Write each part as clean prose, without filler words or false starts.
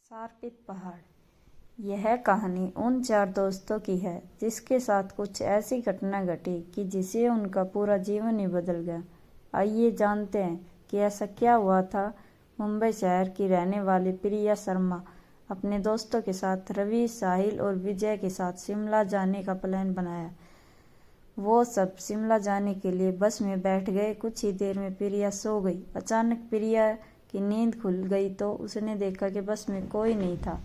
शार्पित पहाड़। यह कहानी उन चार दोस्तों की है जिसके साथ कुछ ऐसी घटना घटी कि जिससे उनका पूरा जीवन ही बदल गया। आइए जानते हैं कि ऐसा क्या हुआ था। मुंबई शहर की रहने वाली प्रिया शर्मा अपने दोस्तों के साथ रवि, साहिल और विजय के साथ शिमला जाने का प्लान बनाया। वो सब शिमला जाने के लिए बस में बैठ गए। कुछ ही देर में प्रिया सो गई। अचानक प्रिया की नींद खुल गई तो उसने देखा कि बस में कोई नहीं था।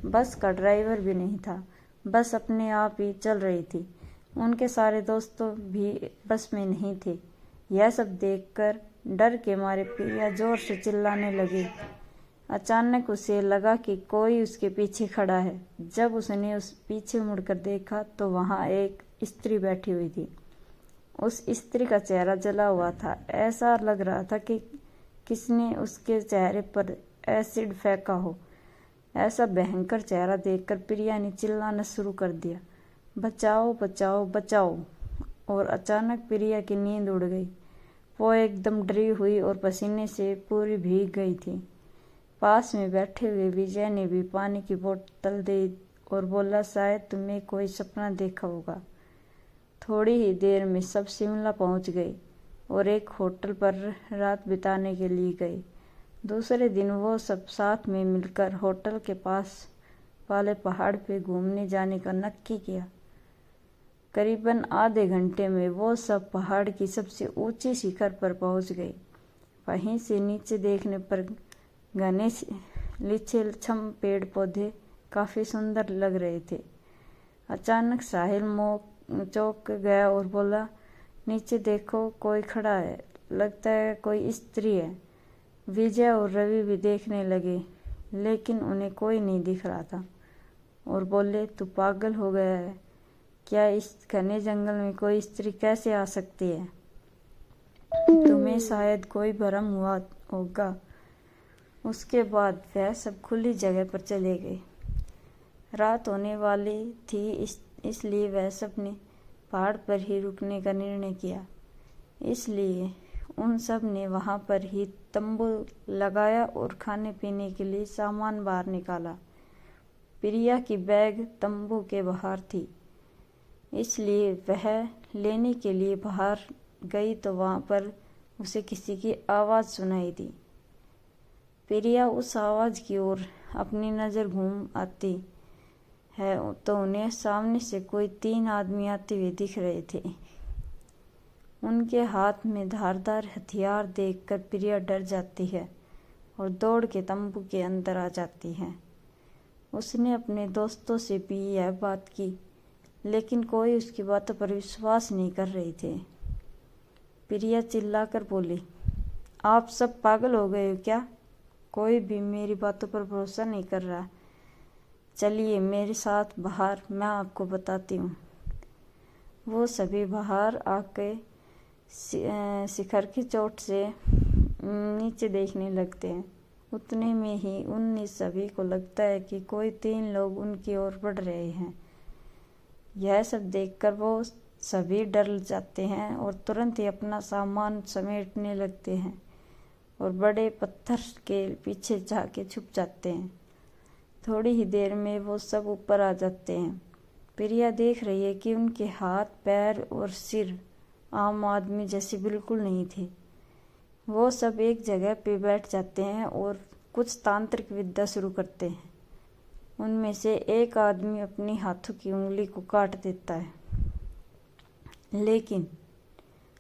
बस का ड्राइवर भी नहीं था। बस अपने आप ही चल रही थी। उनके सारे दोस्तों भी बस में नहीं थे। यह सब देखकर डर के मारे प्रिया जोर से चिल्लाने लगी। अचानक उसे लगा कि कोई उसके पीछे खड़ा है। जब उसने उस पीछे मुड़कर देखा तो वहां एक स्त्री बैठी हुई थी। उस स्त्री का चेहरा जला हुआ था। ऐसा लग रहा था कि किसने उसके चेहरे पर एसिड फेंका हो। ऐसा भयंकर चेहरा देखकर प्रिया ने चिल्लाना शुरू कर दिया, बचाओ बचाओ बचाओ। और अचानक प्रिया की नींद उड़ गई। वो एकदम डरी हुई और पसीने से पूरी भीग गई थी। पास में बैठे हुए विजय ने भी पानी की बोतल दी और बोला, शायद तुमने कोई सपना देखा होगा। थोड़ी ही देर में सब शिमला पहुंच गए और एक होटल पर रात बिताने के लिए गए। दूसरे दिन वो सब साथ में मिलकर होटल के पास वाले पहाड़ पे घूमने जाने का नक्की किया। करीबन आधे घंटे में वो सब पहाड़ की सबसे ऊंची शिखर पर पहुंच गए। वहीं से नीचे देखने पर घने लिच्छम पेड़ पौधे काफी सुंदर लग रहे थे। अचानक साहिल चौंक गया और बोला, नीचे देखो, कोई खड़ा है, लगता है कोई स्त्री है। विजय और रवि भी देखने लगे लेकिन उन्हें कोई नहीं दिख रहा था और बोले, तू पागल हो गया है क्या? इस घने जंगल में कोई स्त्री कैसे आ सकती है? तुम्हें शायद कोई भ्रम हुआ होगा। उसके बाद वह सब खुली जगह पर चले गए। रात होने वाली थी इसलिए वह सब ने पहाड़ पर ही रुकने का निर्णय किया। इसलिए उन सब ने वहां पर ही तंबू लगाया और खाने पीने के लिए सामान बाहर निकाला। प्रिया की बैग तंबू के बाहर थी इसलिए वह लेने के लिए बाहर गई तो वहां पर उसे किसी की आवाज सुनाई दी। प्रिया उस आवाज की ओर अपनी नजर घूम आती है तो उन्हें सामने से कोई 3 आदमी आते हुए दिख रहे थे। उनके हाथ में धारदार हथियार देखकर प्रिया डर जाती है और दौड़ के तंबू के अंदर आ जाती है। उसने अपने दोस्तों से भी यह बात की लेकिन कोई उसकी बातों पर विश्वास नहीं कर रहे थे। प्रिया चिल्लाकर बोली, आप सब पागल हो गए हो क्या? कोई भी मेरी बातों पर भरोसा नहीं कर रहा। चलिए मेरे साथ बाहर, मैं आपको बताती हूँ। वो सभी बाहर आके शिखर की चोट से नीचे देखने लगते हैं। उतने में ही उन सभी को लगता है कि कोई 3 लोग उनकी ओर बढ़ रहे हैं। यह सब देखकर वो सभी डर जाते हैं और तुरंत ही अपना सामान समेटने लगते हैं और बड़े पत्थर के पीछे जाके छुप जाते हैं। थोड़ी ही देर में वो सब ऊपर आ जाते हैं। प्रिया देख रही है कि उनके हाथ, पैर और सिर आम आदमी जैसे बिल्कुल नहीं थे। वो सब एक जगह पे बैठ जाते हैं और कुछ तांत्रिक विद्या शुरू करते हैं। उनमें से एक आदमी अपनी हाथों की उंगली को काट देता है लेकिन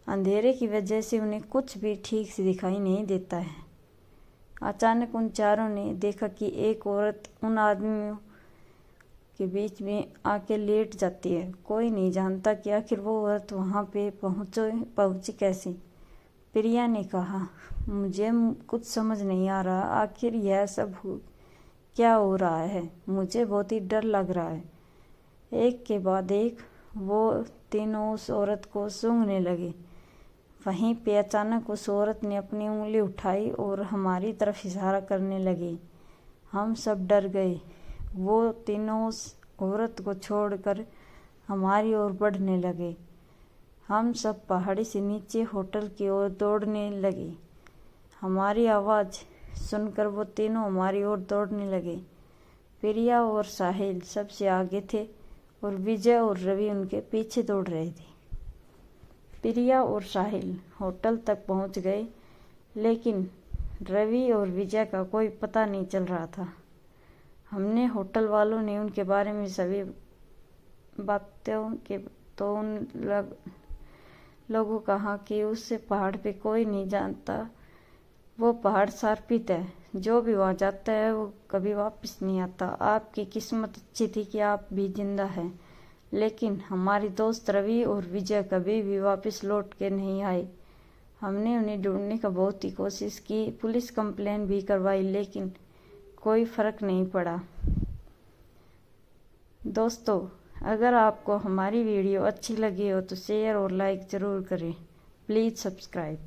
अंधेरे की वजह से उन्हें कुछ भी ठीक से दिखाई नहीं देता है। अचानक उन चारों ने देखा कि एक औरत उन आदमियों के बीच में आके लेट जाती है। कोई नहीं जानता कि आखिर वो औरत वहां पे पहुंची कैसे। प्रिया ने कहा, मुझे कुछ समझ नहीं आ रहा, आखिर यह सब क्या हो रहा है? मुझे बहुत ही डर लग रहा है। एक के बाद एक वो तीनों उस औरत को सूंघने लगे। वहीं पे अचानक उस औरत ने अपनी उंगली उठाई और हमारी तरफ इशारा करने लगी। हम सब डर गए। वो तीनों उस औरत को छोड़कर हमारी ओर बढ़ने लगे। हम सब पहाड़ी से नीचे होटल की ओर दौड़ने लगे। हमारी आवाज़ सुनकर वो तीनों हमारी ओर दौड़ने लगे। प्रिया और साहिल सबसे आगे थे और विजय और रवि उनके पीछे दौड़ रहे थे। प्रिया और साहिल होटल तक पहुंच गए, लेकिन रवि और विजय का कोई पता नहीं चल रहा था। हमने होटल वालों ने उनके बारे में सभी बातों के तो उन लोगों कहा कि उस पहाड़ पे कोई नहीं जानता, वो पहाड़ शार्पित है, जो भी वहाँ जाता है वो कभी वापस नहीं आता। आपकी किस्मत अच्छी थी कि आप भी जिंदा हैं, लेकिन हमारी दोस्त रवि और विजय कभी भी वापस लौट के नहीं आए। हमने उन्हें ढूंढने का बहुत ही कोशिश की, पुलिस कंप्लेन भी करवाई, लेकिन कोई फर्क नहीं पड़ा। दोस्तों, अगर आपको हमारी वीडियो अच्छी लगी हो तो शेयर और लाइक ज़रूर करें। Please subscribe.